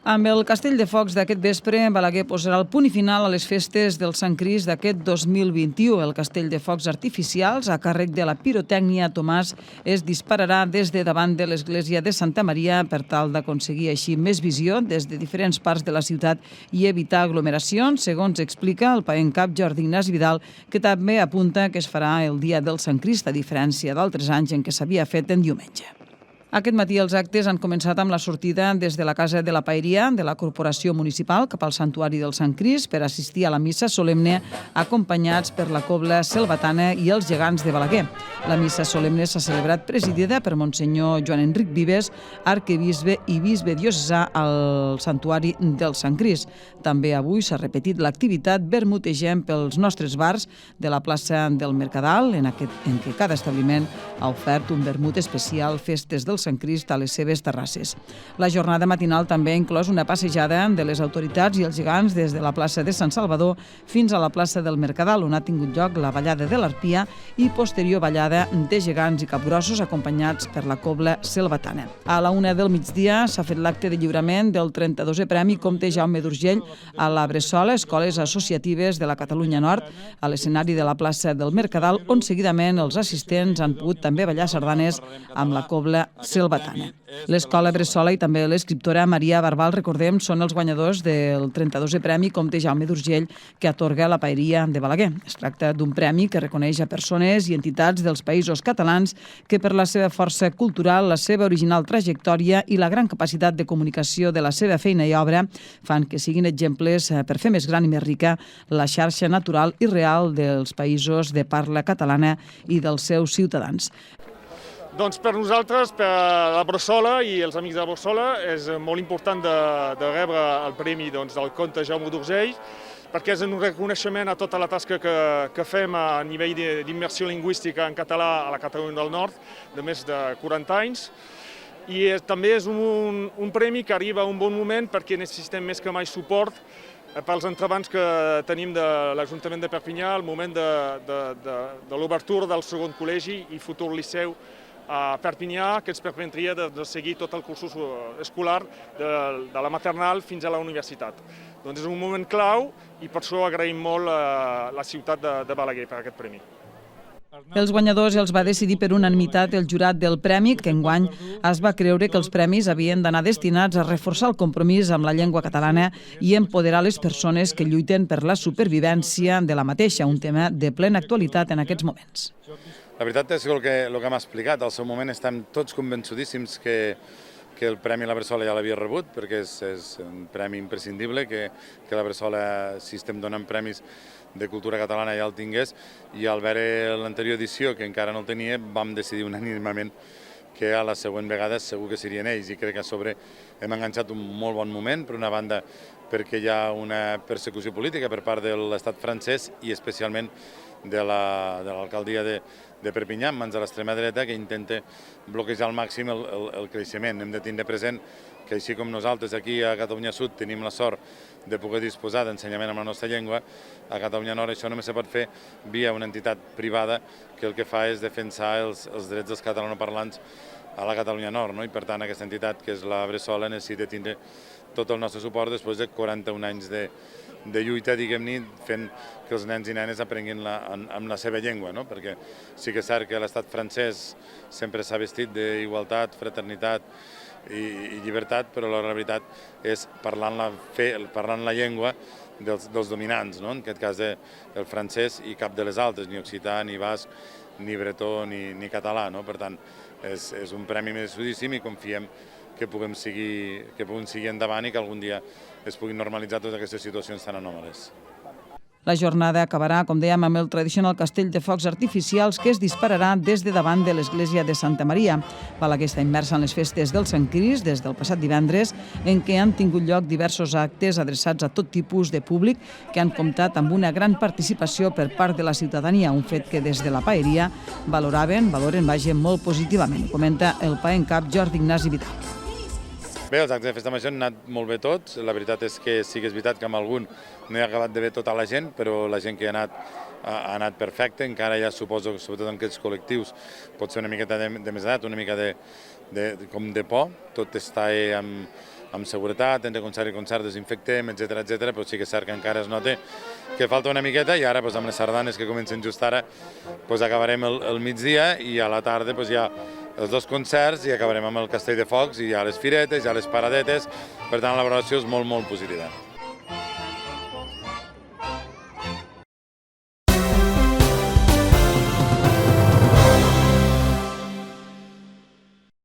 Amb el Castell de Focs d'aquest vespre, Balaguer posarà el punt i final a les festes del Sant Crist d'aquest 2021. El Castell de Focs artificials, a càrrec de la pirotècnia Tomàs, es dispararà des de davant de l'església de Santa Maria per tal d'aconseguir així més visió des de diferents parts de la ciutat i evitar aglomeracions, segons explica el paent cap Jordi Ignasi Vidal, que també apunta que es farà el dia del Sant Crist, a diferència d'altres anys en què s'havia fet en diumenge. Aquest matí els actes han començat amb la sortida des de la Casa de la Paeria de la Corporació Municipal cap al Santuari del Sant Crist per assistir a la missa solemne acompanyats per la Cobla Selvatana i els gegants de Balaguer. La missa solemne s'ha celebrat presidida per Monsenyor Joan Enric Vives, arquebisbe i bisbe diocesà al Santuari del Sant Crist. També avui s'ha repetit l'activitat vermutegem pels nostres bars de la plaça del Mercadal, en què cada establiment ha ofert un vermut especial festes del Sant Crist a les seves terrasses. La jornada matinal també ha inclòs una passejada de les autoritats i els gegants des de la plaça de Sant Salvador fins a la plaça del Mercadal, on ha tingut lloc la ballada de l'Arpia i posterior ballada de gegants i capgrossos acompanyats per la Cobla Selvatana. A la 1 del migdia s'ha fet l'acte de lliurament del 32è Premi Comte Jaume d'Urgell a la Bressola, Escoles Associatives de la Catalunya Nord, a l'escenari de la plaça del Mercadal, on seguidament els assistents han pogut també ballar sardanes amb la Cobla Selvatana. L'Escola Bressola i també l'escriptora Maria Barbal, recordem, són els guanyadors del 32è Premi Comte Jaume d'Urgell que atorga la Paeria de Balaguer. Es tracta d'un premi que reconeix a persones i entitats dels països catalans que per la seva força cultural, la seva original trajectòria i la gran capacitat de comunicació de la seva feina i obra fan que siguin exemples per fer més gran i més rica la xarxa natural i real dels països de parla catalana i dels seus ciutadans. Doncs per nosaltres, per la Bressola i els amics de la Bressola, és molt important de rebre el premi del Comte Jaume d'Urgell, perquè és un reconeixement a tota la tasca que fem a nivell d'immersió lingüística en català a la Catalunya del Nord de més de 40 anys. I també és un premi que arriba a un bon moment perquè necessitem més que mai suport pels entrebancs que tenim de l'Ajuntament de Perpinyà al moment de l'obertura del segon col·legi i futur liceu a Perpinyà, que ens permetria de seguir tot el curs escolar de la maternal fins a la universitat. Doncs és un moment clau i per això agraïm molt a la ciutat de Balaguer per aquest premi. Els guanyadors els va decidir per unanimitat el jurat del premi, que enguany es va creure que els premis havien d'anar destinats a reforçar el compromís amb la llengua catalana i empoderar les persones que lluiten per la supervivència de la mateixa, un tema de plena actualitat en aquests moments. La veritat és el que m'ha explicat. Al seu moment estem tots convençudíssims que el Premi La Bressola ja l'havia rebut, perquè és un premi imprescindible, que la Bressola, si estem donant premis de cultura catalana, ja el tingués, i al veure l'anterior edició, que encara no el tenia, vam decidir unànimement que a la següent vegada segur que serien ells, i crec que a sobre hem enganxat un molt bon moment, per una banda perquè hi ha una persecució política per part de l'estat francès i especialment de l'alcaldia de Perpinyà, en mans de l'extrema dreta, que intenta bloquejar al màxim el creixement. Hem de tindre present que així com nosaltres aquí a Catalunya Sud tenim la sort de poder disposar d'ensenyament amb la nostra llengua, a Catalunya Nord això només se pot fer via una entitat privada que el que fa és defensar els drets dels catalanoparlants a la Catalunya Nord, no? I per tant aquesta entitat, que és la Bressola, necessita tindre tot el nostre suport després de 41 anys de lluita, diguem-ne, fent que els nens i nenes aprenguin amb la seva llengua, no? Perquè sí que és cert que l'estat francès sempre s'ha vestit d'igualtat, fraternitat i llibertat, però la veritat és parlant la llengua dels dominants, no? En aquest cas el francès i cap de les altres, ni occità, ni basc, ni bretó, ni català, no? Per tant, és un premi merescudíssim i confiem que puguem seguir endavant i que algun dia es puguin normalitzar totes aquestes situacions tan anòmales. La jornada acabarà, com dèiem, amb el tradicional castell de focs artificials que es dispararà des de davant de l'església de Santa Maria. Balaguer està immersa en les festes del Sant Crist des del passat divendres, en què han tingut lloc diversos actes adreçats a tot tipus de públic que han comptat amb una gran participació per part de la ciutadania, un fet que des de la paeria valoren molt positivament, comenta el paent cap Jordi Ignasi Vidal. Bé, els actes de festa major han anat molt bé tots. La veritat és que sí que és veritat que amb algun no hi ha acabat de bé tota la gent, però la gent que ha anat perfecte. Encara ja suposo que sobretot en aquests col·lectius pot ser una miqueta de més edat, una mica com de por. Tot està amb seguretat, entre concert i concert desinfectem, etc, però sí que és cert que encara es nota que falta una miqueta i ara amb les sardanes que comencen just ara acabarem el migdia i a la tarda hi ha els dos concerts i acabarem amb el Castell de Focs i hi ha les firetes, hi ha les paradetes, per tant la valoració és molt positiva.